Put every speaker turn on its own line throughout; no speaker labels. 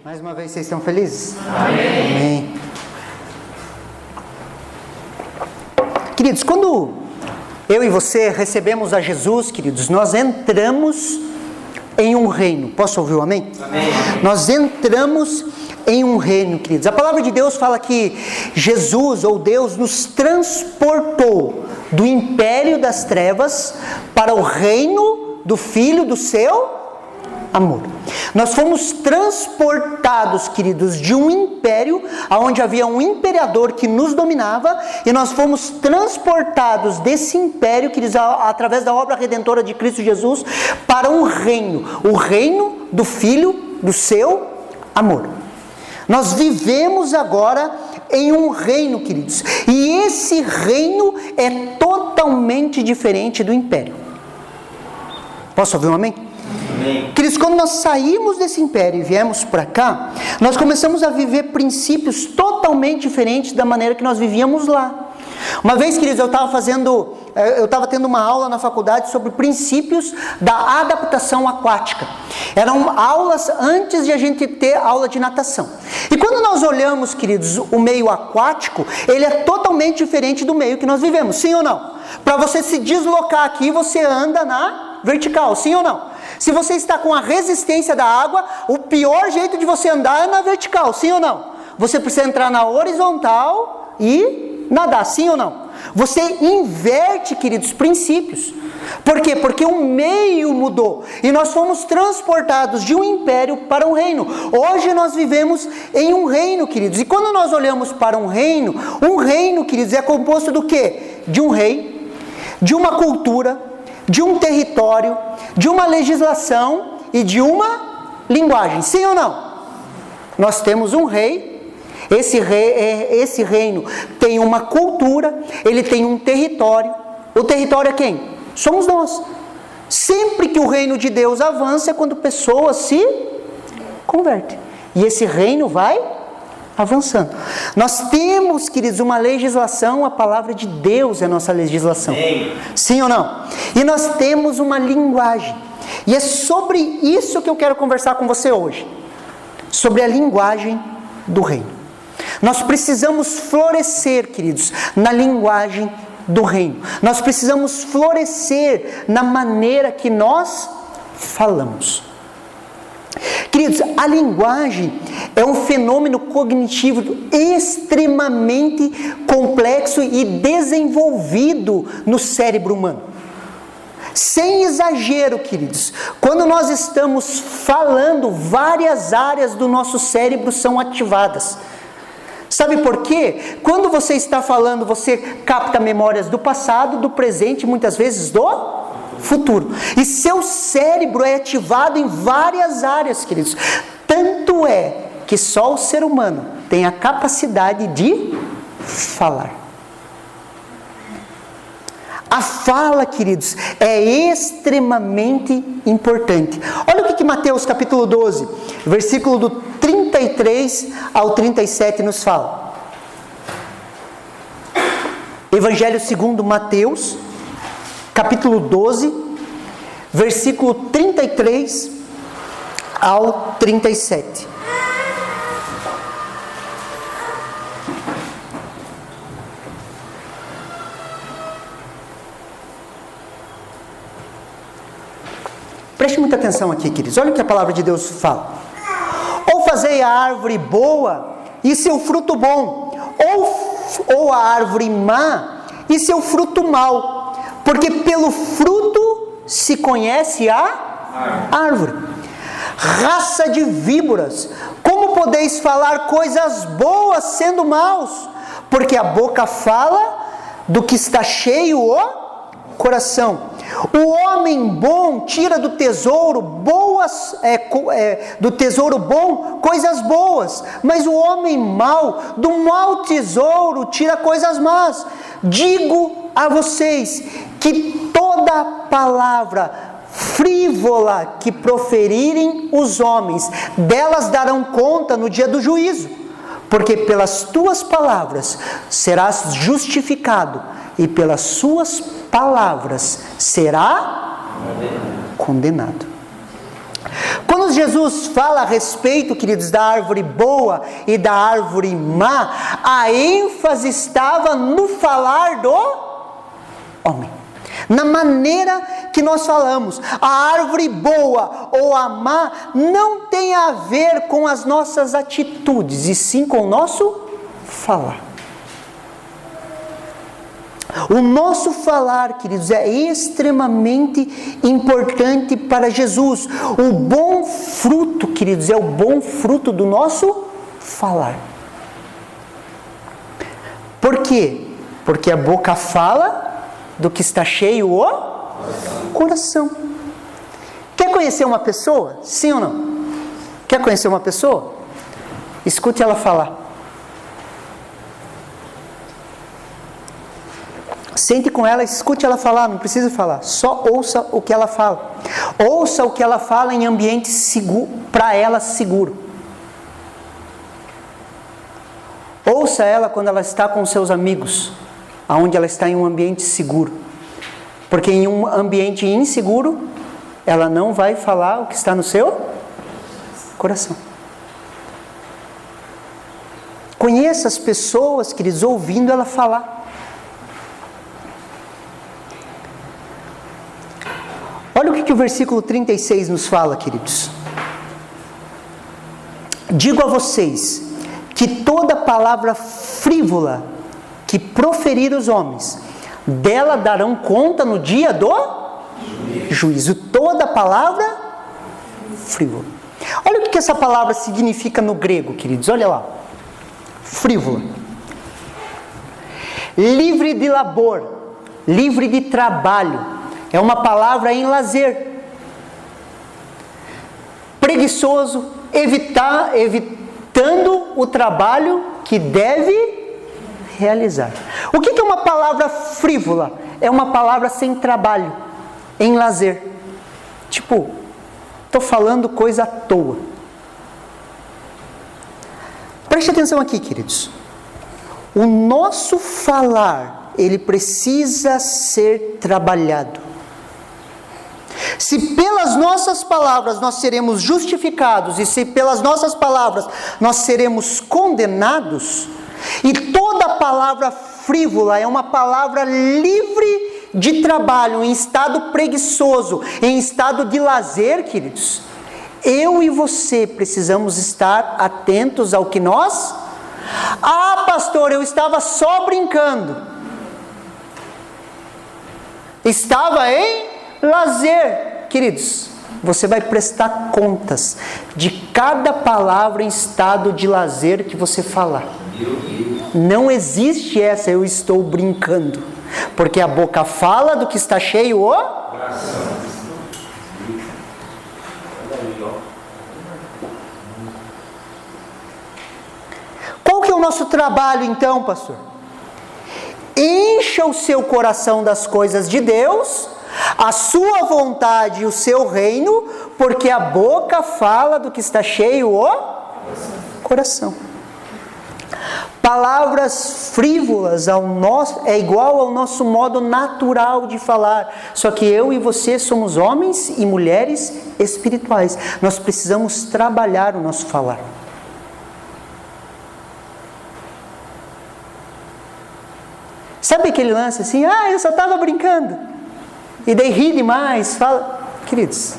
Mais uma vez, vocês estão felizes?
Amém.
Amém. Queridos, quando eu e você recebemos a Jesus, queridos, nós entramos em um reino. Posso ouvir o amém?
Amém.
Nós entramos em um reino, queridos. A palavra de Deus fala que Jesus, ou Deus, nos transportou do império das trevas para o reino do Filho do seu amor. Nós fomos transportados, queridos, de um império onde havia um imperador que nos dominava, e nós fomos transportados desse império, queridos, através da obra redentora de Cristo Jesus, para um reino, o reino do Filho do seu amor. Nós vivemos agora em um reino, queridos, e esse reino é totalmente diferente do império. Posso ouvir um amém?
Amém.
Queridos, quando nós saímos desse império e viemos para cá, nós começamos a viver princípios totalmente diferentes da maneira que nós vivíamos lá. Uma vez, queridos, eu estava tendo uma aula na faculdade sobre princípios da adaptação aquática. Eram aulas antes de a gente ter aula de natação. E quando nós olhamos, queridos, o meio aquático, ele é totalmente diferente do meio que nós vivemos, sim ou não? Para você se deslocar aqui, você anda na vertical, sim ou não? Se você está com a resistência da água, o pior jeito de você andar é na vertical, sim ou não? Você precisa entrar na horizontal e nadar, sim ou não? Você inverte, queridos, princípios. Por quê? Porque o meio mudou e nós fomos transportados de um império para um reino. Hoje nós vivemos em um reino, queridos. E quando nós olhamos para um reino, queridos, é composto do quê? De um rei, de uma cultura, de um território, de uma legislação e de uma linguagem. Sim ou não? Nós temos um rei. Esse reino tem uma cultura, ele tem um território. O território é quem? Somos nós. Sempre que o reino de Deus avança é quando pessoas se convertem. E esse reino vai avançando. Nós temos, queridos, uma legislação, a palavra de Deus é a nossa legislação. Sim ou não? E nós temos uma linguagem. E é sobre isso que eu quero conversar com você hoje. Sobre a linguagem do reino. Nós precisamos florescer, queridos, na linguagem do reino. Nós precisamos florescer na maneira que nós falamos. Queridos, a linguagem é um fenômeno cognitivo extremamente complexo e desenvolvido no cérebro humano. Sem exagero, queridos, quando nós estamos falando, várias áreas do nosso cérebro são ativadas. Sabe por quê? Quando você está falando, você capta memórias do passado, do presente e muitas vezes do futuro. E seu cérebro é ativado em várias áreas, queridos. Tanto é que só o ser humano tem a capacidade de falar. A fala, queridos, é extremamente importante. Olha o que Mateus capítulo 12, versículo do 33 ao 37 nos fala. Evangelho segundo Mateus, capítulo 12, versículo 33 ao 37. Preste muita atenção aqui, queridos. Olha o que a palavra de Deus fala. Ou fazei a árvore boa e seu fruto bom, ou a árvore má e seu fruto mau, porque pelo fruto se conhece a árvore. Raça de víboras, como podeis falar coisas boas sendo maus? Porque a boca fala do que está cheio o coração. O homem bom tira do tesouro bom coisas boas, mas o homem mau do mau tesouro tira coisas más. Digo a vocês que toda palavra frívola que proferirem os homens, delas darão conta no dia do juízo, porque pelas tuas palavras serás justificado e pelas suas palavras será condenado. Quando Jesus fala a respeito, queridos, da árvore boa e da árvore má, a ênfase estava no falar do homem, na maneira que nós falamos. A árvore boa ou a má não tem a ver com as nossas atitudes, e sim com o nosso falar. O nosso falar, queridos, é extremamente importante para Jesus. O bom fruto, queridos, é o bom fruto do nosso falar. Por quê? Porque a boca fala do que está cheio o coração. Quer conhecer uma pessoa? Sim ou não? Quer conhecer uma pessoa? Escute ela falar. Sente com ela, escute ela falar, não precisa falar, só ouça o que ela fala. Ouça o que ela fala em ambiente seguro, para ela seguro. Ouça ela quando ela está com seus amigos, aonde ela está em um ambiente seguro. Porque em um ambiente inseguro, ela não vai falar o que está no seu coração. Conheça as pessoas, queridos, ouvindo ela falar. Olha o que o versículo 36 nos fala, queridos. Digo a vocês que toda palavra frívola que proferir os homens, dela darão conta no dia do juízo. Toda palavra frívola. Olha o que essa palavra significa no grego, queridos. Olha lá. Frívola. Livre de labor, livre de trabalho. É uma palavra em lazer. Preguiçoso, evitando o trabalho que deve realizar. O que é uma palavra frívola? É uma palavra sem trabalho, em lazer. Tipo, estou falando coisa à toa. Preste atenção aqui, queridos. O nosso falar, ele precisa ser trabalhado. Se pelas nossas palavras nós seremos justificados, e se pelas nossas palavras nós seremos condenados, e toda palavra frívola é uma palavra livre de trabalho, em estado preguiçoso, em estado de lazer, queridos, eu e você precisamos estar atentos ao que nós... Ah, pastor, eu estava só brincando. Estava em lazer. Queridos, você vai prestar contas de cada palavra em estado de lazer que você falar. Não existe essa, eu estou brincando. Porque a boca fala do que está cheio o coração. Qual que é o nosso trabalho então, pastor? Encha o seu coração das coisas de Deus, a sua vontade e o seu reino, porque a boca fala do que está cheio o coração. Palavras frívolas é igual ao nosso modo natural de falar, só que eu e você somos homens e mulheres espirituais. Nós precisamos trabalhar o nosso falar. Sabe aquele lance assim, eu só estava brincando, e daí ri demais, fala, queridos,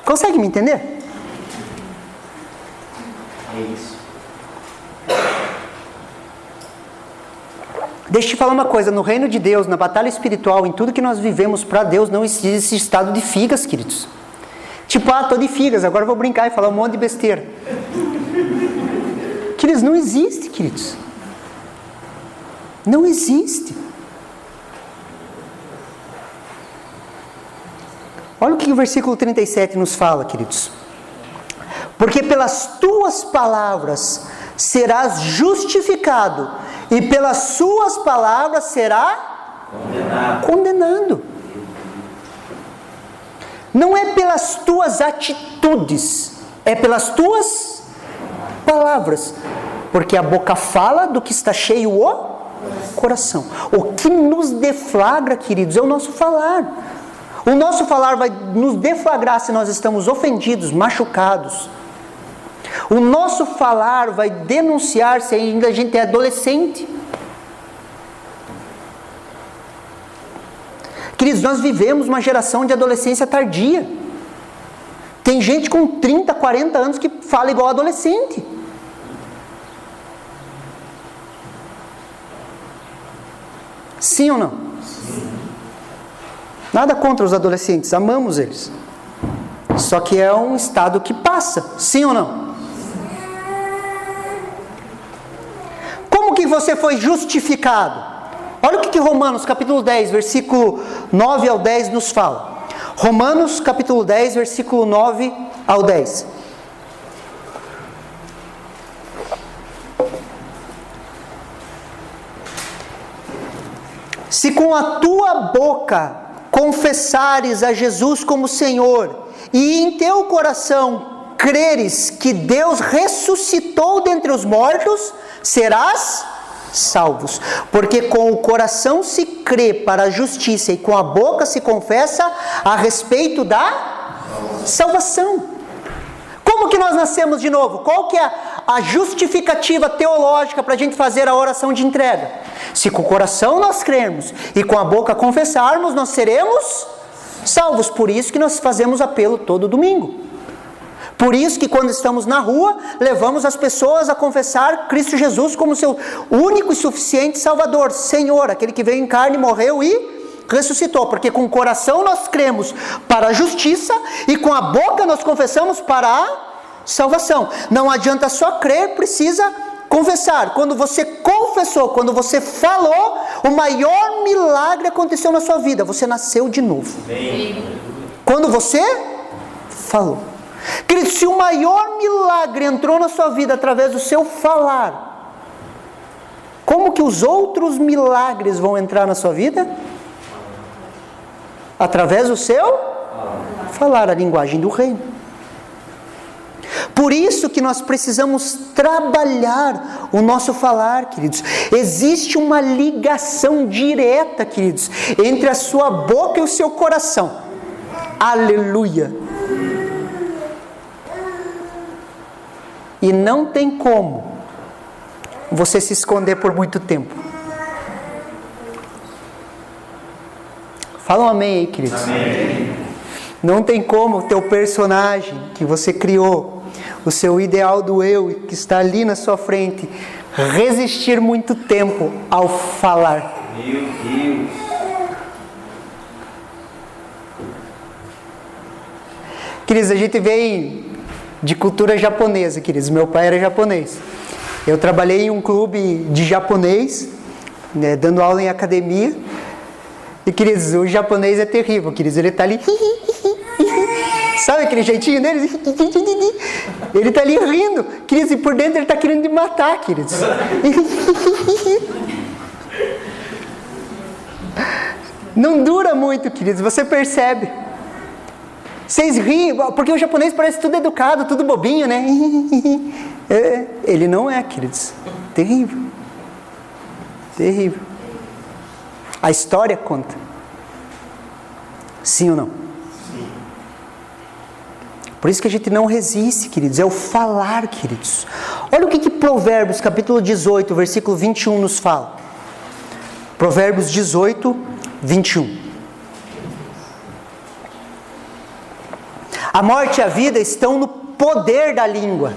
consegue me entender? É isso. Deixa eu te falar uma coisa, no reino de Deus, na batalha espiritual, em tudo que nós vivemos para Deus, não existe esse estado de figas, queridos. Tipo, tô de figas, agora vou brincar e falar um monte de besteira. Queridos, não existe, queridos. Não existe. Olha o que o versículo 37 nos fala, queridos. Porque pelas tuas palavras serás justificado, e pelas suas palavras será condenado. Não é pelas tuas atitudes, é pelas tuas palavras. Porque a boca fala do que está cheio o coração. O que nos deflagra, queridos, é o nosso falar. O nosso falar vai nos deflagrar se nós estamos ofendidos, machucados. O nosso falar vai denunciar se ainda a gente é adolescente. Queridos, nós vivemos uma geração de adolescência tardia. Tem gente com 30, 40 anos que fala igual adolescente. Sim ou não? Sim. Nada contra os adolescentes, amamos eles. Só que é um estado que passa, sim ou não? Como que você foi justificado? Olha o que Romanos capítulo 10, versículo 9 ao 10 nos fala. Romanos capítulo 10, versículo 9 ao 10. Se com a tua boca confessares a Jesus como Senhor, e em teu coração creres que Deus ressuscitou dentre os mortos, serás salvos. Porque com o coração se crê para a justiça e com a boca se confessa a respeito da salvação. Como que nós nascemos de novo? Qual que é a justificativa teológica para a gente fazer a oração de entrega? Se com o coração nós crermos e com a boca confessarmos, nós seremos salvos. Por isso que nós fazemos apelo todo domingo. Por isso que quando estamos na rua, levamos as pessoas a confessar Cristo Jesus como seu único e suficiente Salvador, Senhor, aquele que veio em carne, morreu e ressuscitou. Porque com o coração nós cremos para a justiça e com a boca nós confessamos para a salvação. Não adianta só crer, precisa confessar. Quando você confessou, quando você falou, o maior milagre aconteceu na sua vida. Você nasceu de novo. Quando você falou. Querido, se o maior milagre entrou na sua vida através do seu falar, como que os outros milagres vão entrar na sua vida? Através do seu falar, a linguagem do reino. Por isso que nós precisamos trabalhar o nosso falar, queridos. Existe uma ligação direta, queridos, entre a sua boca e o seu coração. Aleluia! E não tem como você se esconder por muito tempo. Fala um amém aí, queridos. Amém. Não tem como o teu personagem que você criou, o seu ideal do eu que está ali na sua frente, resistir muito tempo ao falar. Meu Deus. Queridos, a gente vem de cultura japonesa, queridos. Meu pai era japonês. Eu trabalhei em um clube de japonês, né, dando aula em academia. E, queridos, o japonês é terrível, queridos. Ele está ali... Sabe aquele jeitinho dele? Ele está ali rindo. Queridos, e por dentro ele está querendo me matar, queridos. Não dura muito, queridos. Você percebe. Vocês riem, porque o japonês parece tudo educado, tudo bobinho, né? Ele não é, queridos. Terrível. Terrível. A história conta. Sim ou não? Sim. Por isso que a gente não resiste, queridos. É o falar, queridos. Olha o que Provérbios, capítulo 18, versículo 21 nos fala. Provérbios 18, 21. A morte e a vida estão no poder da língua.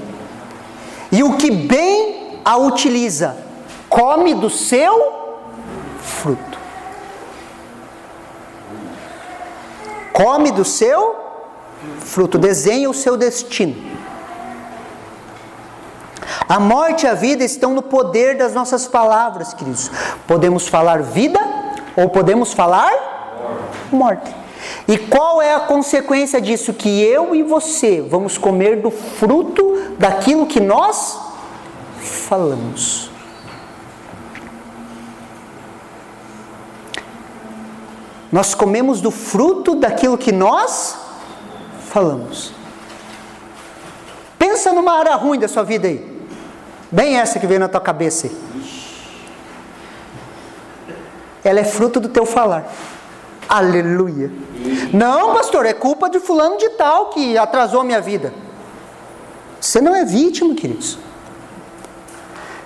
E o que bem a utiliza, come do seu fruto. Come do seu fruto, desenha o seu destino. A morte e a vida estão no poder das nossas palavras, queridos. Podemos falar vida ou podemos falar morte. E qual é a consequência disso? Que eu e você vamos comer do fruto daquilo que nós falamos. Nós comemos do fruto daquilo que nós falamos. Pensa numa área ruim da sua vida aí. Bem essa que veio na tua cabeça aí. ela é fruto do teu falar. Aleluia. Não, pastor, é culpa de fulano de tal que atrasou a minha vida. Você não é vítima, queridos.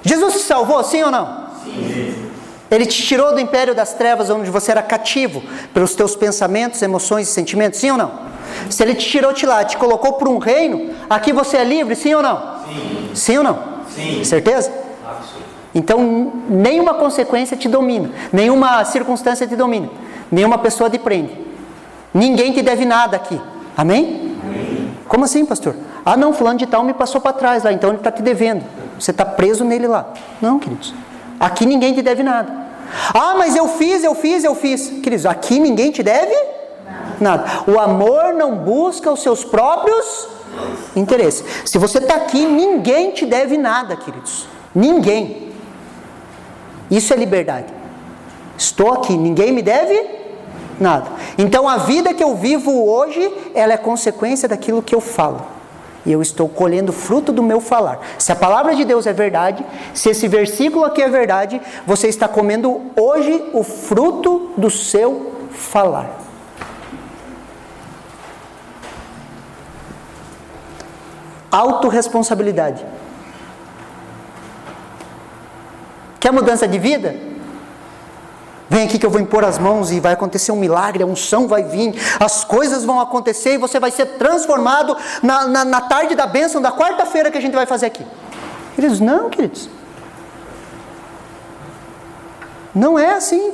Jesus te salvou, sim ou não? Sim. Ele te tirou do império das trevas, onde você era cativo pelos teus pensamentos, emoções e sentimentos, sim ou não? Se Ele te tirou de lá, te colocou para um reino, aqui você é livre, sim ou não? Sim. Sim ou não? Sim. Certeza? Então, nenhuma consequência te domina, nenhuma circunstância te domina, nenhuma pessoa te prende. Ninguém te deve nada aqui. Amém? Amém. Como assim, pastor? Ah, não, fulano de tal me passou para trás lá, então ele está te devendo. Você está preso nele lá. Não, queridos. Aqui ninguém te deve nada. Ah, mas eu fiz. Queridos, aqui ninguém te deve nada. O amor não busca os seus próprios interesses. Se você está aqui, ninguém te deve nada, queridos. Ninguém. Isso é liberdade. Estou aqui, ninguém me deve nada. Então a vida que eu vivo hoje, ela é consequência daquilo que eu falo. E eu estou colhendo fruto do meu falar. Se a palavra de Deus é verdade, se esse versículo aqui é verdade, você está comendo hoje o fruto do seu falar. Autorresponsabilidade. Quer mudança de vida? Vem aqui que eu vou impor as mãos e vai acontecer um milagre, a unção vai vir, as coisas vão acontecer e você vai ser transformado na tarde da bênção da quarta-feira que a gente vai fazer aqui. Queridos, não, queridos. Não é assim.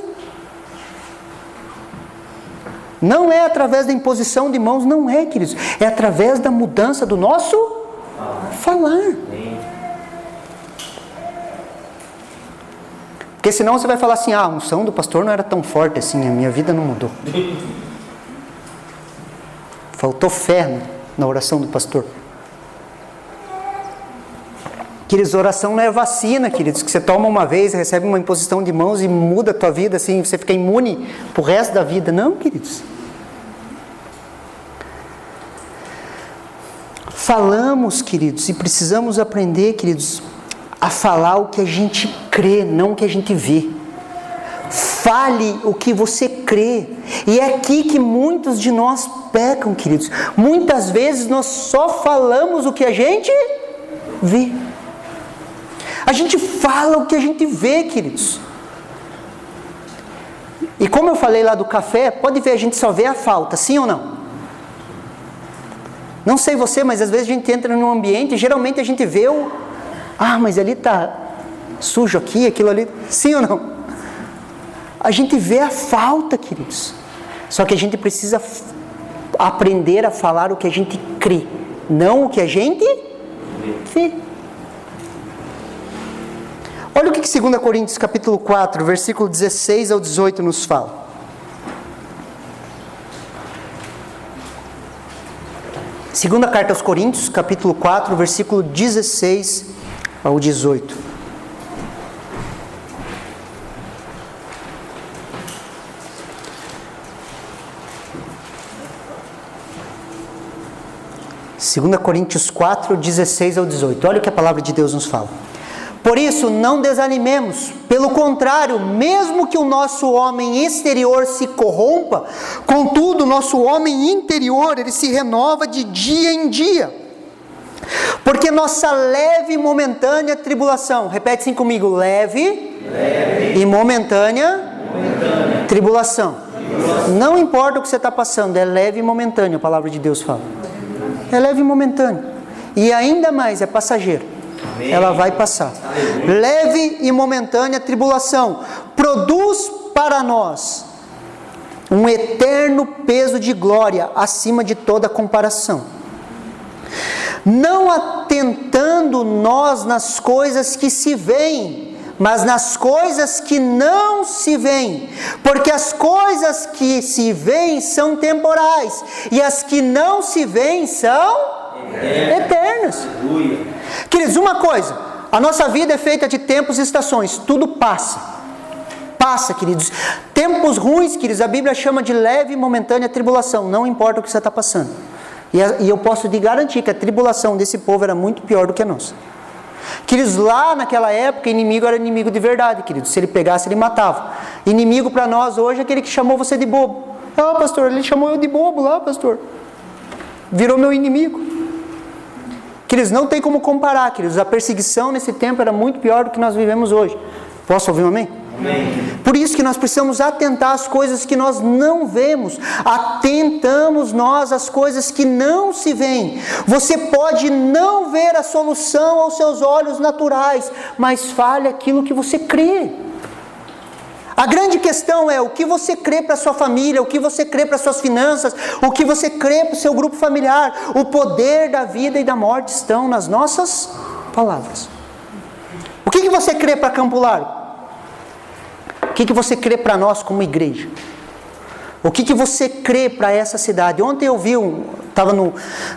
Não é através da imposição de mãos, não é, queridos. É através da mudança do nosso falar. Porque senão você vai falar assim, a unção do pastor não era tão forte assim, a minha vida não mudou. Faltou fé na oração do pastor. Queridos, oração não é vacina, queridos, que você toma uma vez, recebe uma imposição de mãos e muda a tua vida, assim, você fica imune pro resto da vida. Não, queridos. Falamos, queridos, e precisamos aprender, queridos, a falar o que a gente crê, não o que a gente vê. Fale o que você crê. E é aqui que muitos de nós pecam, queridos. Muitas vezes nós só falamos o que a gente vê. A gente fala o que a gente vê, queridos. E como eu falei lá do café, pode ver, a gente só vê a falta, sim ou não? Não sei você, mas às vezes a gente entra num ambiente e geralmente a gente vê mas ali está sujo aqui, aquilo ali. Sim ou não? A gente vê a falta, queridos. Só que a gente precisa aprender a falar o que a gente crê, não o que a gente vê. Olha o que 2 Coríntios capítulo 4, versículo 16 ao 18 nos fala. Segunda carta aos Coríntios, capítulo 4, versículo 16 ao 18. Segunda Coríntios 4, 16 ao 18. Olha o que a palavra de Deus nos fala. Por isso, não desanimemos. Pelo contrário, mesmo que o nosso homem exterior se corrompa, contudo, o nosso homem interior, ele se renova de dia em dia. Porque nossa leve e momentânea tribulação, repete assim comigo, leve e momentânea tribulação. Não importa o que você está passando, é leve e momentânea, a palavra de Deus fala. É leve e momentânea. E ainda mais, é passageiro. Amém. Ela vai passar. Leve e momentânea tribulação produz para nós um eterno peso de glória acima de toda comparação. Não atentando nós nas coisas que se veem, mas nas coisas que não se veem, porque as coisas que se veem são temporais, e as que não se veem são eternas. Queridos, uma coisa, a nossa vida é feita de tempos e estações, tudo passa. Passa, queridos. Tempos ruins, queridos, a Bíblia chama de leve e momentânea tribulação, não importa o que você está passando. E eu posso te garantir que a tribulação desse povo era muito pior do que a nossa. Queridos, lá naquela época, inimigo era inimigo de verdade, queridos. Se ele pegasse, ele matava. Inimigo para nós hoje é aquele que chamou você de bobo. Ah, pastor, ele chamou eu de bobo lá, pastor. Virou meu inimigo. Queridos, não tem como comparar, queridos. A perseguição nesse tempo era muito pior do que nós vivemos hoje. Posso ouvir um amém? Amém. Por isso que nós precisamos atentar às coisas que nós não vemos. Atentamos nós às coisas que não se veem. Você pode não ver a solução aos seus olhos naturais, mas fale aquilo que você crê. A grande questão é o que você crê para a sua família, o que você crê para as suas finanças, o que você crê para o seu grupo familiar. O poder da vida e da morte estão nas nossas palavras. O que você crê para Campo Largo? O que você crê para nós como igreja? O que você crê para essa cidade? Ontem eu vi,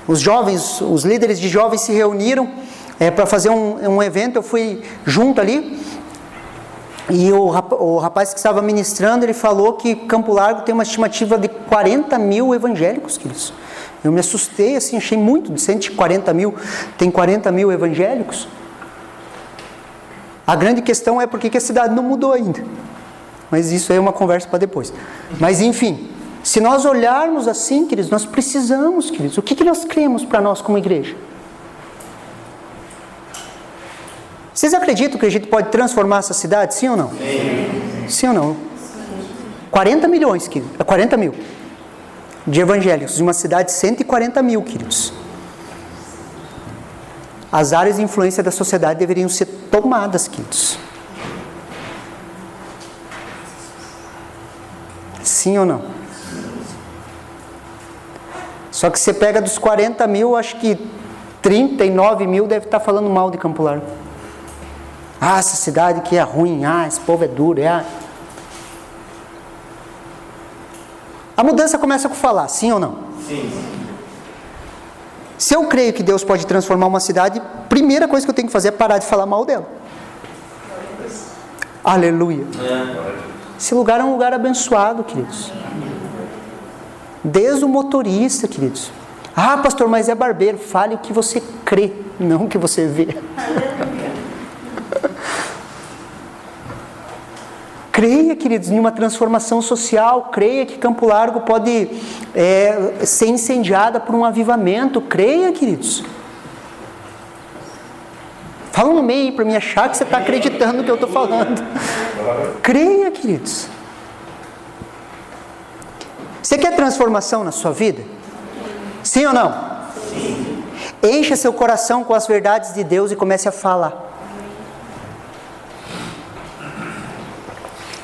os jovens, os líderes de jovens se reuniram para fazer um evento, eu fui junto ali. E o rapaz que estava ministrando, ele falou que Campo Largo tem uma estimativa de 40 mil evangélicos, queridos. Eu me assustei, assim, achei muito, de 140 mil, tem 40 mil evangélicos. A grande questão é por que a cidade não mudou ainda. Mas isso aí é uma conversa para depois. Mas enfim, se nós olharmos assim, queridos, nós precisamos, queridos, o que nós cremos para nós como igreja? Vocês acreditam que a gente pode transformar essa cidade, sim ou não? Sim. Sim ou não? 40 milhões, queridos, 40 mil de evangélicos, em uma cidade de 140 mil, queridos. As áreas de influência da sociedade deveriam ser tomadas, queridos. Sim ou não? Só que você pega dos 40 mil, acho que 39 mil deve estar falando mal de Campo Largo. Ah, essa cidade que é ruim, esse povo é duro, A mudança começa com falar, sim ou não? Sim. Se eu creio que Deus pode transformar uma cidade, a primeira coisa que eu tenho que fazer é parar de falar mal dela. Aleluia. Esse lugar é um lugar abençoado, queridos. Desde o motorista, queridos. Ah, pastor, mas é barbeiro. Fale o que você crê, não o que você vê. Creia, queridos, em uma transformação social. Creia que Campo Largo pode ser incendiada por um avivamento. Creia, queridos. Fala no meio para me achar que você está acreditando no que eu estou falando. Creia, queridos. Você quer transformação na sua vida? Sim ou não? Sim. Encha seu coração com as verdades de Deus e comece a falar.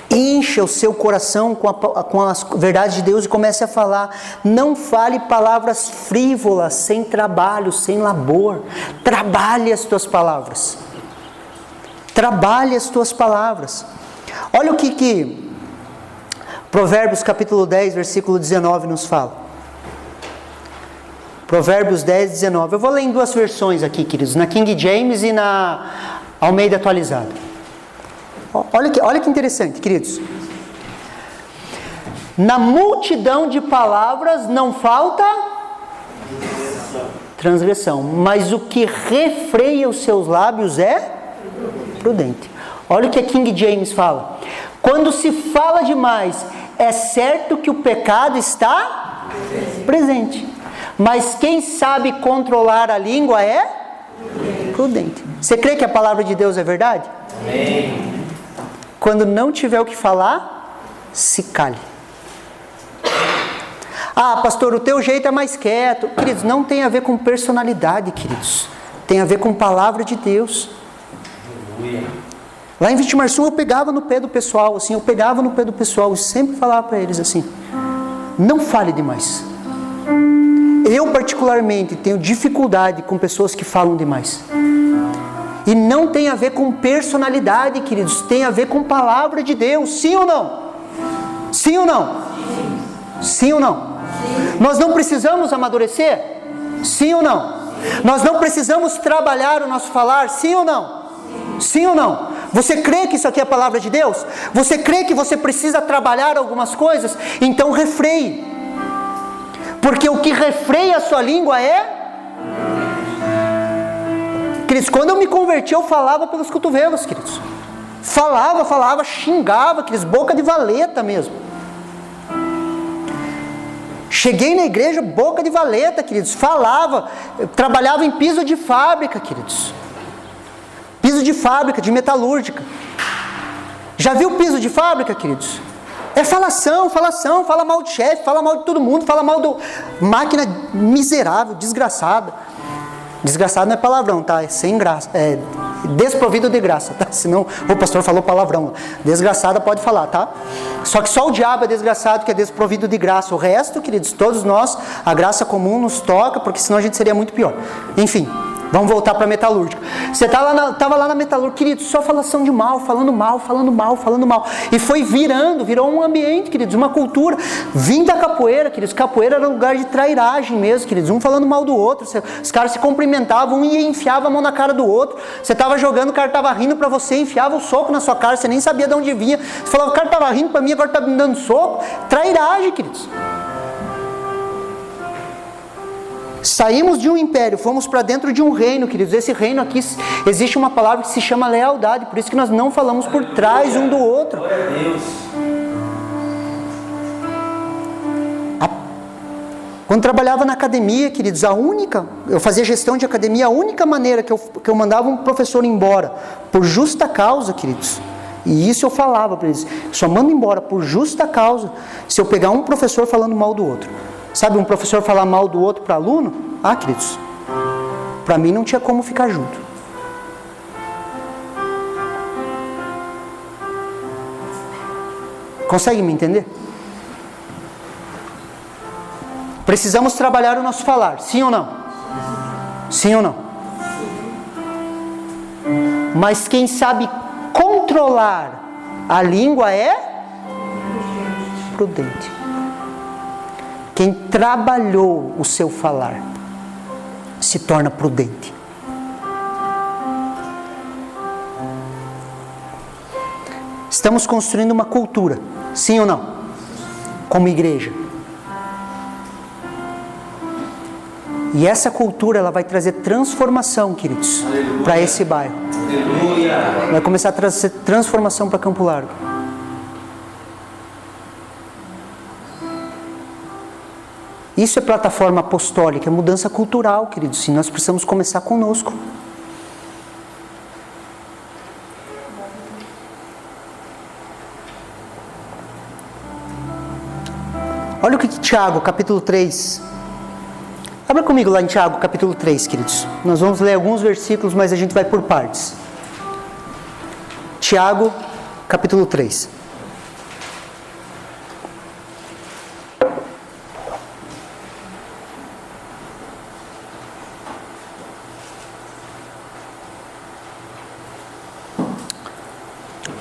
Encha o seu coração com as verdades de Deus e comece a falar. Não fale palavras frívolas, sem trabalho, sem labor. Trabalhe as tuas palavras. Trabalhe as tuas palavras. Olha o que Provérbios capítulo 10, versículo 19 nos fala. Provérbios 10, 19. Eu vou ler em duas versões aqui, queridos. Na King James e na Almeida atualizada. Olha que interessante, queridos. Na multidão de palavras não falta transgressão, mas o que refreia os seus lábios é prudente. Olha o que a King James fala. Quando se fala demais, é certo que o pecado está presente. Mas quem sabe controlar a língua é prudente. Você crê que a palavra de Deus é verdade? Amém. Quando não tiver o que falar, se cale. Ah, pastor, o teu jeito é mais quieto. Queridos, não tem a ver com personalidade, queridos. Tem a ver com palavra de Deus. Lá em Vitimarçum eu pegava no pé do pessoal, assim, e sempre falava para eles assim: não fale demais. Eu particularmente tenho dificuldade com pessoas que falam demais. E não tem a ver com personalidade, queridos. Tem a ver com palavra de Deus. Sim ou não? Sim ou não? Sim ou não? Nós não precisamos amadurecer? Sim ou não? Nós não precisamos trabalhar o nosso falar? Sim ou não? Sim ou não? Você crê que isso aqui é a palavra de Deus? Você crê que você precisa trabalhar algumas coisas? Então refreie. Porque o que refreia a sua língua é Queridos, quando eu me converti, eu falava pelos cotovelos, queridos. Falava, xingava, queridos, boca de valeta mesmo. Cheguei na igreja, boca de valeta, queridos, falava, trabalhava em piso de fábrica, queridos. Piso de fábrica, de metalúrgica. Já viu piso de fábrica, queridos? É falação, fala mal de chefe, fala mal de todo mundo, fala mal do máquina miserável, desgraçada. Desgraçado não é palavrão, tá? É sem graça, é desprovido de graça, tá? Senão o pastor falou palavrão. Desgraçada pode falar, tá? Só que só o diabo é desgraçado, que é desprovido de graça. O resto, queridos, todos nós, a graça comum nos toca, porque senão a gente seria muito pior. Enfim, vamos voltar para a metalúrgica. Você estava lá na metalúrgica, queridos, só falação de mal, falando mal. E foi virou um ambiente, queridos, uma cultura. Vim da capoeira, queridos. Capoeira era um lugar de trairagem mesmo, queridos. Um falando mal do outro. Os caras se cumprimentavam, um ia e enfiava a mão na cara do outro. Você estava jogando, o cara estava rindo para você, enfiava o soco na sua cara, você nem sabia de onde vinha. Você falava, o cara estava rindo para mim, agora está me dando soco. Trairagem, queridos. Saímos de um império, fomos para dentro de um reino, queridos. Esse reino aqui, existe uma palavra que se chama lealdade. Por isso que nós não falamos por trás um do outro.
Glória a Deus.
Quando trabalhava na academia, queridos, eu fazia gestão de academia, a única maneira que eu mandava um professor embora, por justa causa, queridos, e isso eu falava para eles, só mando embora por justa causa, se eu pegar um professor falando mal do outro. Sabe, um professor falar mal do outro para aluno? Queridos, para mim não tinha como ficar junto. Consegue me entender? Precisamos trabalhar o nosso falar, sim ou não? Sim ou não? Mas quem sabe controlar a língua é prudente. Quem trabalhou o seu falar se torna prudente. Estamos construindo uma cultura, sim ou não? Como igreja. E essa cultura, ela vai trazer transformação, queridos, para esse bairro. Aleluia. Vai começar a trazer transformação para Campo Largo. Isso é plataforma apostólica, é mudança cultural, queridos. E nós precisamos começar conosco. Olha o que Tiago, capítulo 3. Abra comigo lá em Tiago, capítulo 3, queridos. Nós vamos ler alguns versículos, mas a gente vai por partes. Tiago, capítulo 3.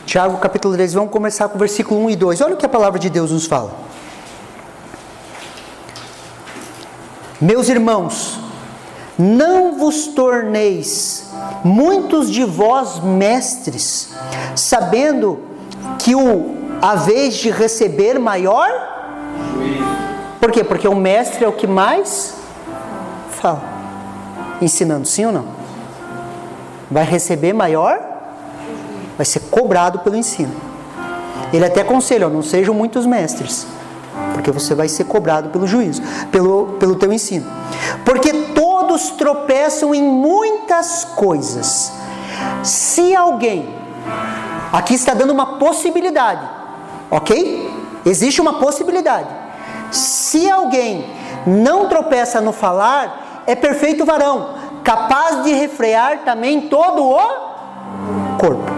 Tiago capítulo 3, vamos começar com o versículo 1 e 2. Olha o que a palavra de Deus nos fala. Meus irmãos, não vos torneis muitos de vós mestres, sabendo que a vez de receber maior... Por quê? Porque o mestre é o que mais fala. Ensinando, sim ou não? Vai receber maior... vai ser cobrado pelo ensino. Ele até aconselha, não sejam muitos mestres, porque você vai ser cobrado pelo juízo, pelo teu ensino. Porque todos tropeçam em muitas coisas. Se alguém, aqui está dando uma possibilidade, ok? Existe uma possibilidade. Se alguém não tropeça no falar, é perfeito varão, capaz de refrear também todo o corpo.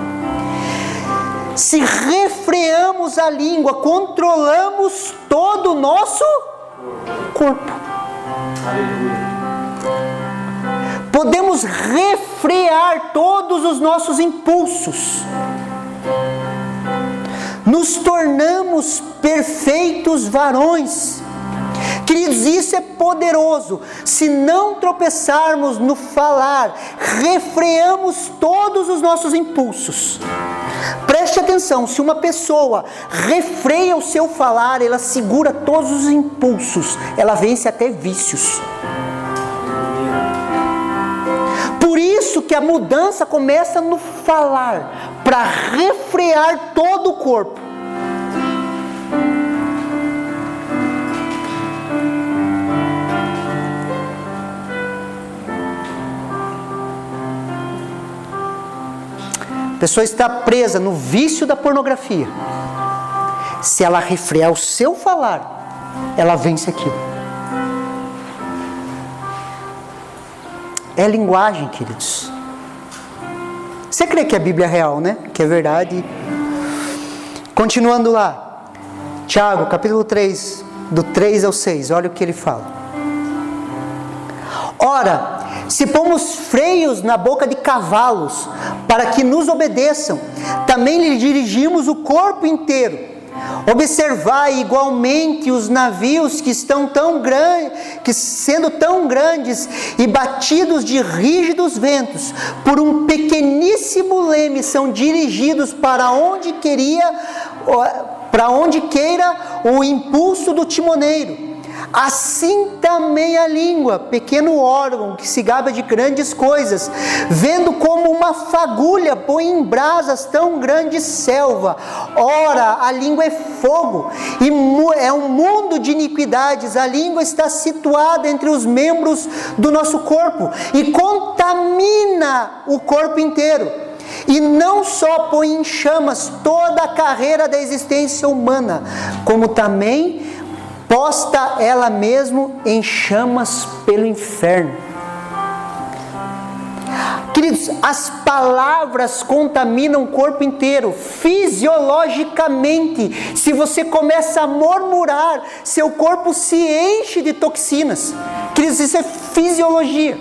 Se refreamos a língua, controlamos todo o nosso corpo. Podemos refrear todos os nossos impulsos. Nos tornamos perfeitos varões. Queridos, isso é poderoso. Se não tropeçarmos no falar, refreamos todos os nossos impulsos. Preste atenção, se uma pessoa refreia o seu falar, ela segura todos os impulsos, ela vence até vícios. Por isso que a mudança começa no falar, para refrear todo o corpo. A pessoa está presa no vício da pornografia. Se ela refrear o seu falar, ela vence aquilo. É linguagem, queridos. Você crê que a Bíblia é real, né? Que é verdade. Continuando lá. Tiago, capítulo 3, do 3 ao 6. Olha o que ele fala. Ora, se pomos freios na boca de cavalos, para que nos obedeçam, também lhe dirigimos o corpo inteiro. Observai igualmente os navios que estão sendo tão grandes e batidos de rígidos ventos, por um pequeníssimo leme, são dirigidos para onde queira o impulso do timoneiro. Assim também a língua, pequeno órgão que se gaba de grandes coisas, vendo como uma fagulha põe em brasas tão grande selva. Ora, a língua é fogo e é um mundo de iniquidades. A língua está situada entre os membros do nosso corpo e contamina o corpo inteiro. E não só põe em chamas toda a carreira da existência humana, como também posta ela mesmo em chamas pelo inferno. Queridos, as palavras contaminam o corpo inteiro, fisiologicamente. Se você começa a murmurar, seu corpo se enche de toxinas. Queridos, isso é fisiologia.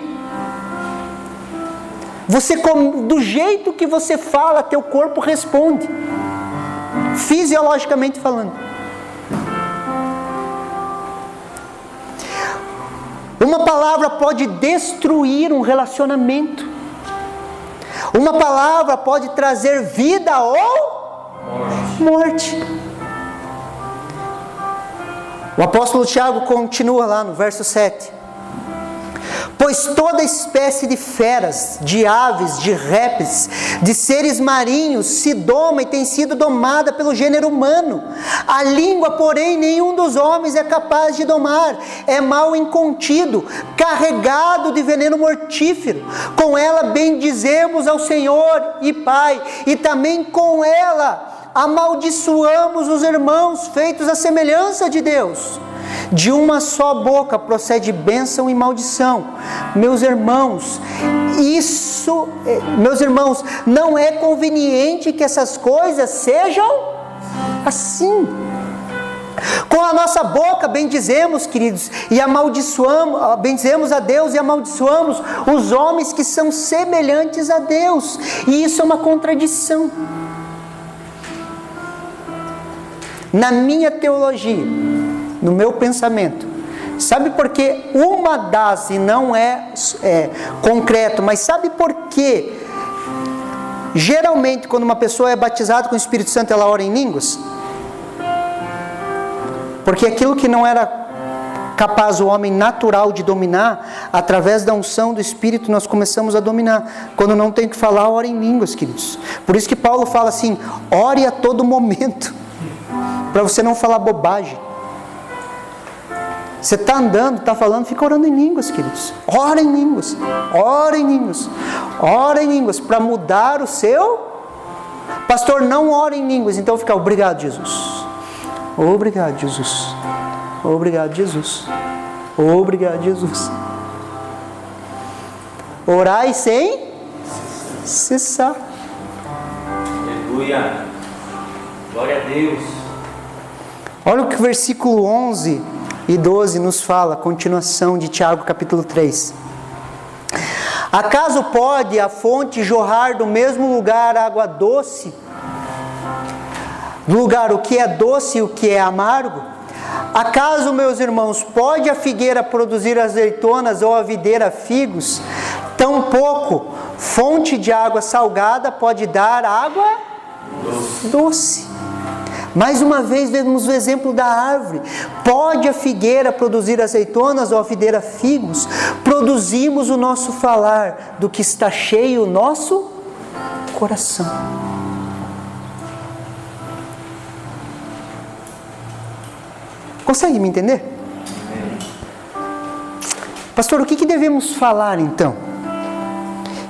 Do jeito que você fala, teu corpo responde, fisiologicamente falando. Uma palavra pode destruir um relacionamento. Uma palavra pode trazer vida ou morte. O apóstolo Tiago continua lá no verso 7. Pois toda espécie de feras, de aves, de répteis, de seres marinhos se doma e tem sido domada pelo gênero humano. A língua, porém, nenhum dos homens é capaz de domar. É mal incontido, carregado de veneno mortífero. Com ela bendizemos ao Senhor e Pai, e também com ela amaldiçoamos os irmãos feitos à semelhança de Deus. De uma só boca procede bênção e maldição. Meus irmãos, não é conveniente que essas coisas sejam assim. Com a nossa boca bendizemos, queridos, e amaldiçoamos, bendizemos a Deus e amaldiçoamos os homens que são semelhantes a Deus. E isso é uma contradição. Na minha teologia, no meu pensamento, sabe por que uma das, e não é concreto, mas sabe por que geralmente quando uma pessoa é batizada com o Espírito Santo ela ora em línguas? Porque aquilo que não era capaz o homem natural de dominar, através da unção do Espírito nós começamos a dominar. Quando não tem que falar, ora em línguas, queridos. Por isso que Paulo fala assim, ore a todo momento, para você não falar bobagem. Você está andando, está falando, fica orando em línguas, queridos. Ora em línguas, ora em línguas, ora em línguas, para mudar o seu... Pastor, não ora em línguas, então fica, obrigado Jesus, obrigado Jesus, obrigado Jesus, obrigado Jesus. Orai sem cessar.
Aleluia, glória a Deus.
Olha o que o versículo 11 e 12 nos fala, a continuação de Tiago capítulo 3. Acaso pode a fonte jorrar do mesmo lugar água doce? Do lugar o que é doce e o que é amargo? Acaso, meus irmãos, pode a figueira produzir azeitonas ou a videira figos? Tampouco fonte de água salgada pode dar água doce. Mais uma vez vemos o exemplo da árvore. Pode a figueira produzir azeitonas ou a videira figos? produzimos o nosso falar do que está cheio o nosso coração. Consegue me entender? Pastor, o que devemos falar então?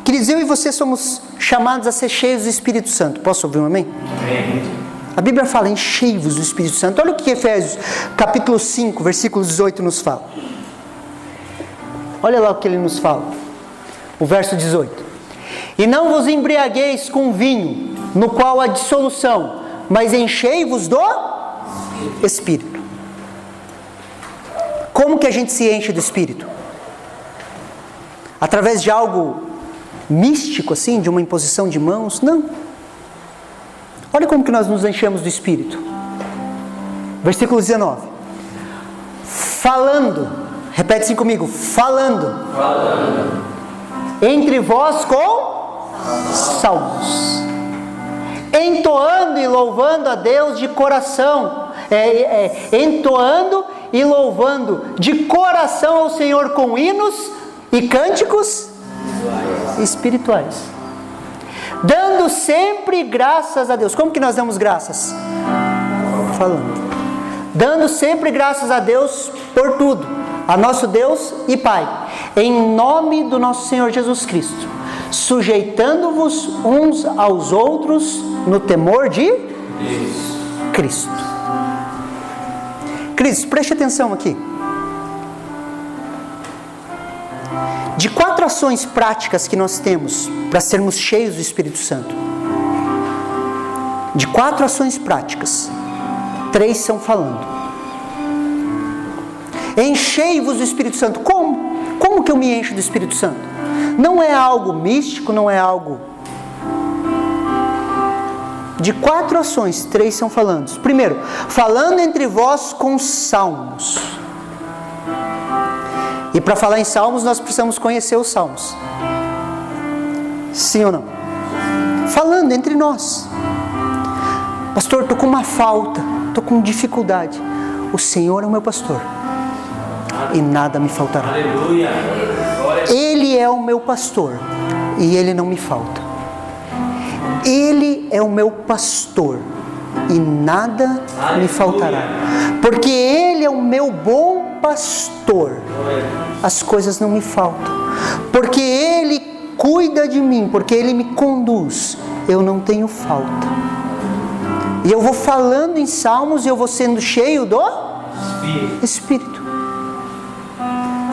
Queridos, eu e você somos chamados a ser cheios do Espírito Santo. Posso ouvir um amém?
Amém.
A Bíblia fala em cheios do Espírito Santo. Olha o que Efésios capítulo 5, versículo 18 nos fala. Olha lá o que ele nos fala. O verso 18. E não vos embriagueis com vinho, no qual há dissolução, mas enchei-vos do Espírito. Como que a gente se enche do Espírito? Através de algo místico assim, de uma imposição de mãos? Não. Olha como que nós nos enchemos do Espírito. Versículo 19. Falando, repete assim comigo, falando. Entre vós com salmos, entoando e louvando a Deus de coração, entoando e louvando de coração ao Senhor com hinos e cânticos espirituais, dando sempre graças a Deus. Como que nós damos graças? Falando. Dando sempre graças a Deus por tudo, a nosso Deus e Pai, em nome do nosso Senhor Jesus Cristo, sujeitando-vos uns aos outros no temor de Cristo. Cristo, preste atenção aqui. De 4 ações práticas que nós temos para sermos cheios do Espírito Santo, de 4 ações práticas, 3 são falando. Enchei-vos do Espírito Santo. Como? Como que eu me encho do Espírito Santo? Não é algo místico, não é algo... De 4 ações, 3 são falando. Primeiro, falando entre vós com salmos. E para falar em salmos, nós precisamos conhecer os salmos. Sim ou não? Falando entre nós. Pastor, estou com uma falta, estou com dificuldade. O Senhor é o meu pastor e nada me faltará.
Aleluia.
Ele é o meu pastor e Ele não me falta. Ele é o meu pastor e nada me faltará. Porque Ele é o meu bom pastor, as coisas não me faltam. Porque Ele cuida de mim, porque Ele me conduz, eu não tenho falta. E eu vou falando em salmos e eu vou sendo cheio do Espírito.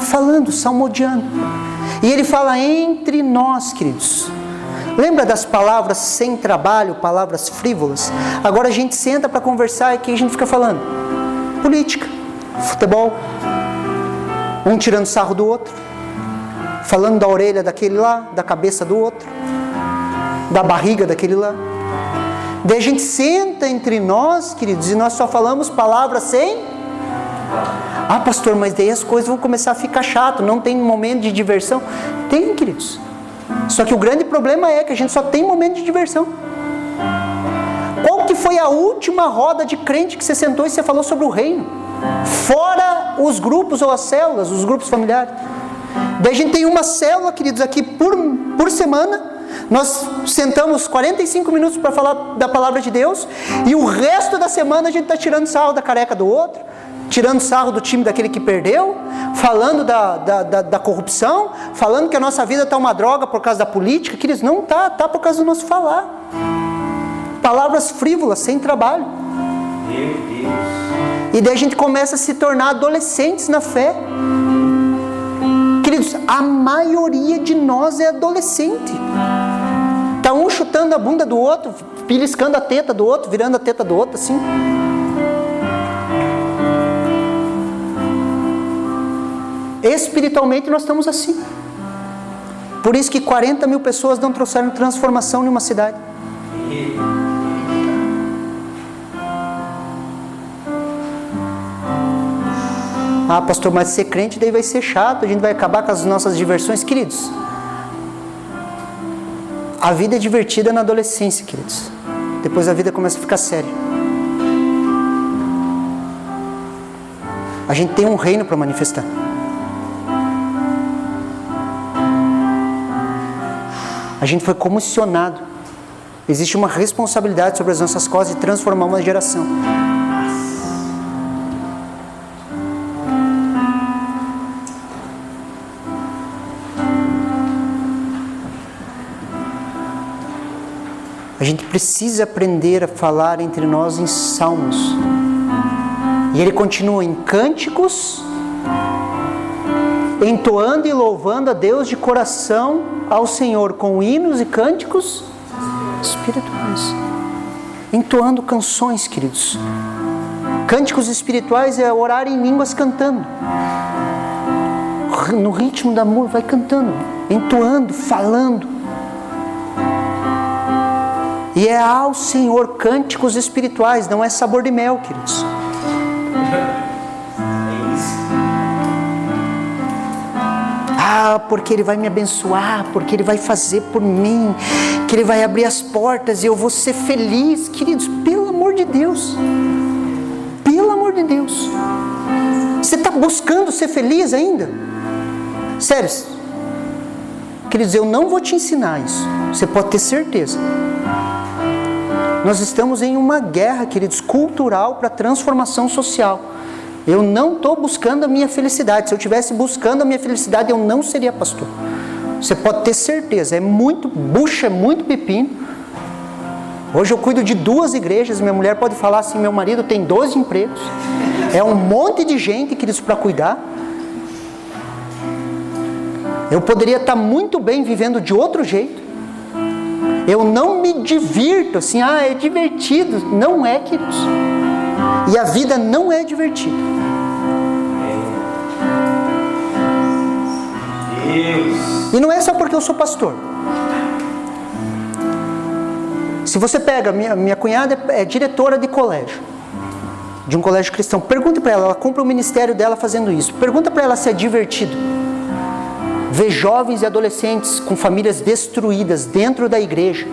Falando, salmodiando. E ele fala entre nós, queridos. Lembra das palavras sem trabalho, palavras frívolas? Agora a gente senta para conversar e aqui a gente fica falando política, futebol, um tirando sarro do outro, falando da orelha daquele lá, da cabeça do outro, da barriga daquele lá. Daí a gente senta entre nós, queridos, e nós só falamos palavras sem... Ah, pastor, mas daí as coisas vão começar a ficar chato, não tem momento de diversão. Tem, queridos. Só que o grande problema é que a gente só tem momento de diversão. Qual que foi a última roda de crente que você sentou e você falou sobre o reino? Fora os grupos ou as células, os grupos familiares. Daí a gente tem uma célula, queridos, aqui por semana. Nós sentamos 45 minutos para falar da palavra de Deus. E o resto da semana a gente está tirando sarro da careca do outro, tirando sarro do time daquele que perdeu, falando da corrupção, falando que a nossa vida está uma droga por causa da política. Queridos, não está, está por causa do nosso falar. Palavras frívolas, sem trabalho.
Meu Deus.
E daí a gente começa a se tornar adolescentes na fé. Queridos, a maioria de nós é adolescente. Está um chutando a bunda do outro, beliscando a teta do outro, virando a teta do outro, assim. Espiritualmente nós estamos assim. Por isso que 40 mil pessoas não trouxeram transformação em uma cidade. Ah, pastor, mas ser crente daí vai ser chato, a gente vai acabar com as nossas diversões. Queridos, a vida é divertida na adolescência, queridos. Depois a vida começa a ficar séria. A gente tem um reino para manifestar. A gente foi comissionado. Existe uma responsabilidade sobre as nossas costas de transformar uma geração. A gente precisa aprender a falar entre nós em salmos. E ele continua em cânticos, entoando e louvando a Deus de coração ao Senhor, com hinos e cânticos espirituais. Entoando canções, queridos. Cânticos espirituais é orar em línguas cantando. No ritmo do amor, vai cantando, entoando, falando. E é ao Senhor cânticos espirituais, não é sabor de mel, queridos. Porque Ele vai me abençoar, porque Ele vai fazer por mim, que Ele vai abrir as portas e eu vou ser feliz. Queridos, pelo amor de Deus, pelo amor de Deus, você está buscando ser feliz ainda? Sério, queridos, eu não vou te ensinar isso, você pode ter certeza. Nós estamos em uma guerra, queridos, cultural para transformação social. Eu não estou buscando a minha felicidade. Se eu estivesse buscando a minha felicidade, eu não seria pastor. Você pode ter certeza. É muito bucha, é muito pepino. Hoje eu cuido de 2 igrejas. Minha mulher pode falar assim, meu marido tem 12 empregos. É um monte de gente, queridos, para cuidar. Eu poderia estar muito bem vivendo de outro jeito. Eu não me divirto assim, é divertido. Não é, queridos. E a vida não é divertida. E não é só porque eu sou pastor. Se você pega, minha cunhada é diretora de colégio, de um colégio cristão. Pergunta para ela compra o ministério dela fazendo isso. Pergunta para ela se é divertido ver jovens e adolescentes com famílias destruídas dentro da igreja.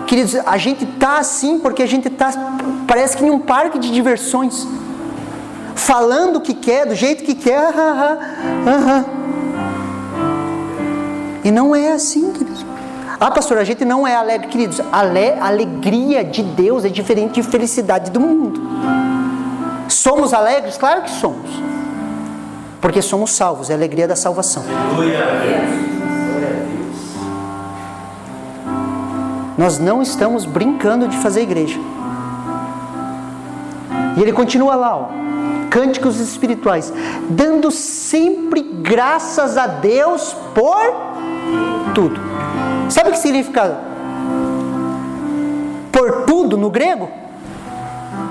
Queridos, a gente está assim porque a gente está, parece que em um parque de diversões, falando o que quer, do jeito que quer. E não é assim, queridos. Pastor, a gente não é alegre, queridos. A alegria de Deus é diferente de felicidade do mundo. Somos alegres? Claro que somos. Porque somos salvos, é a alegria da salvação. Nós não estamos brincando de fazer igreja. E ele continua lá, cânticos espirituais, dando sempre graças a Deus por tudo. Sabe o que significa por tudo no grego?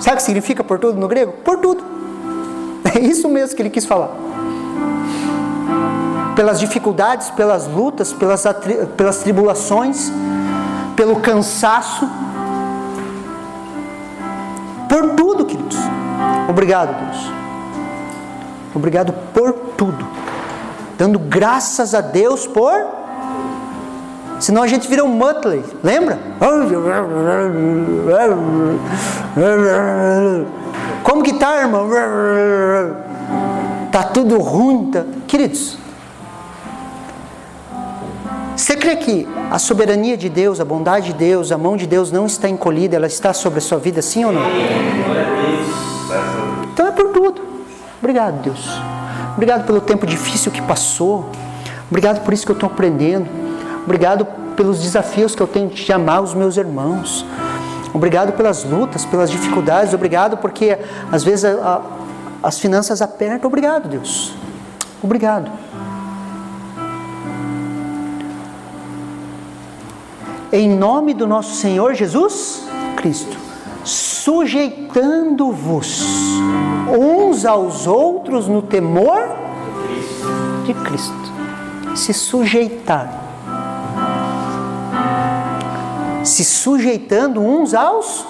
Sabe o que significa por tudo no grego? Por tudo. É isso mesmo que ele quis falar. Pelas dificuldades, pelas lutas, pelas tribulações, pelo cansaço, por tudo, queridos. Obrigado, Deus. Obrigado por tudo. Dando graças a Deus por... Senão a gente vira um Muttley, lembra? Como que tá, irmão? Tá tudo ruim, tá... Queridos, você crê que a soberania de Deus, a bondade de Deus, a mão de Deus não está encolhida, ela está sobre a sua vida, sim ou não? Então é por tudo. Obrigado, Deus. Obrigado pelo tempo difícil que passou. Obrigado por isso que eu estou aprendendo. Obrigado pelos desafios que eu tenho de amar os meus irmãos. Obrigado pelas lutas, pelas dificuldades. Obrigado porque às vezes as finanças apertam. Obrigado, Deus. Obrigado. Em nome do nosso Senhor Jesus Cristo, sujeitando-vos uns aos outros no temor de Cristo. Se sujeitar. Se sujeitando uns aos...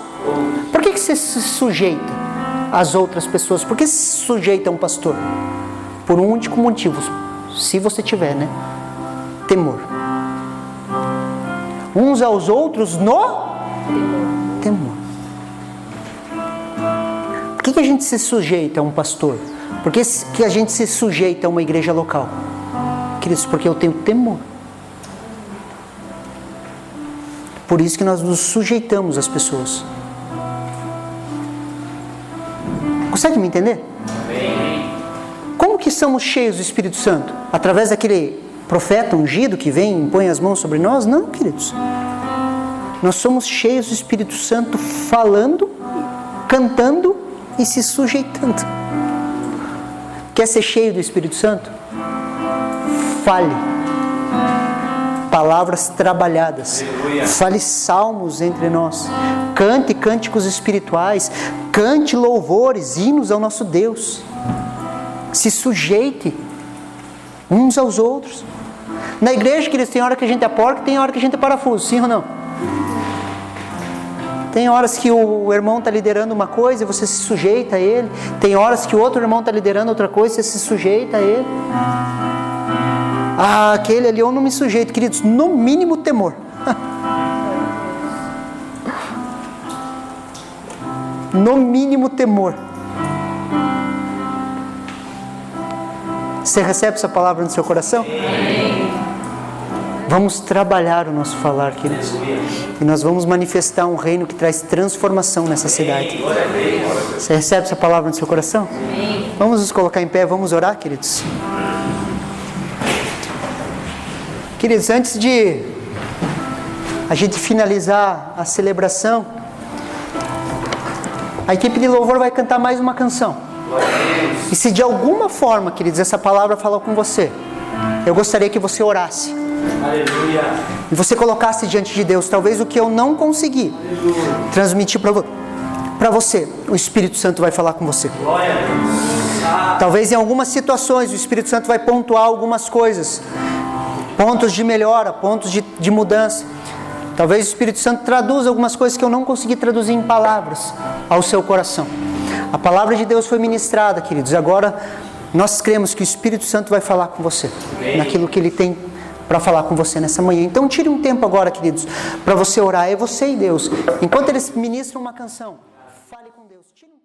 Por que você se sujeita às outras pessoas? Por que se sujeita a um pastor? Por um único motivo, se você tiver, né? Temor. Uns aos outros no temor. Por que a gente se sujeita a um pastor? Por que a gente se sujeita a uma igreja local? Queridos, porque eu tenho temor. Por isso que nós nos sujeitamos às pessoas. Consegue me entender? Como que somos cheios do Espírito Santo? Através daquele profeta ungido que vem e impõe as mãos sobre nós? Não, queridos. Nós somos cheios do Espírito Santo falando, cantando e se sujeitando. Quer ser cheio do Espírito Santo? Fale. Palavras trabalhadas. Fale salmos entre nós. Cante cânticos espirituais. Cante louvores, hinos ao nosso Deus. Se sujeite uns aos outros. Na igreja, queridos, tem hora que a gente é porco, tem hora que a gente é parafuso, sim ou não? Tem horas que o irmão está liderando uma coisa e você se sujeita a ele. Tem horas que o outro irmão está liderando outra coisa e você se sujeita a ele. Ah, aquele ali eu não me sujeito, queridos. No mínimo temor. No mínimo temor. Você recebe essa palavra no seu coração? Vamos trabalhar o nosso falar, queridos. E nós vamos manifestar um reino que traz transformação nessa cidade. Você recebe essa palavra no seu coração? Vamos nos colocar em pé, vamos orar, queridos. Queridos, antes de a gente finalizar a celebração, a equipe de louvor vai cantar mais uma canção. E se de alguma forma, queridos, essa palavra falou com você, eu gostaria que você orasse.
Aleluia.
E você colocasse diante de Deus, talvez o que eu não consegui transmitir para você, o Espírito Santo vai falar com você.
Glória a Deus.
Talvez em algumas situações o Espírito Santo vai pontuar algumas coisas, pontos de melhora, pontos de mudança. Talvez o Espírito Santo traduza algumas coisas que eu não consegui traduzir em palavras ao seu coração. A palavra de Deus foi ministrada, queridos. Agora nós cremos que o Espírito Santo vai falar com você, naquilo que Ele tem para falar com você nessa manhã. Então tire um tempo agora, queridos, para você orar. É você e Deus. Enquanto eles ministram uma canção, fale com Deus. Tire um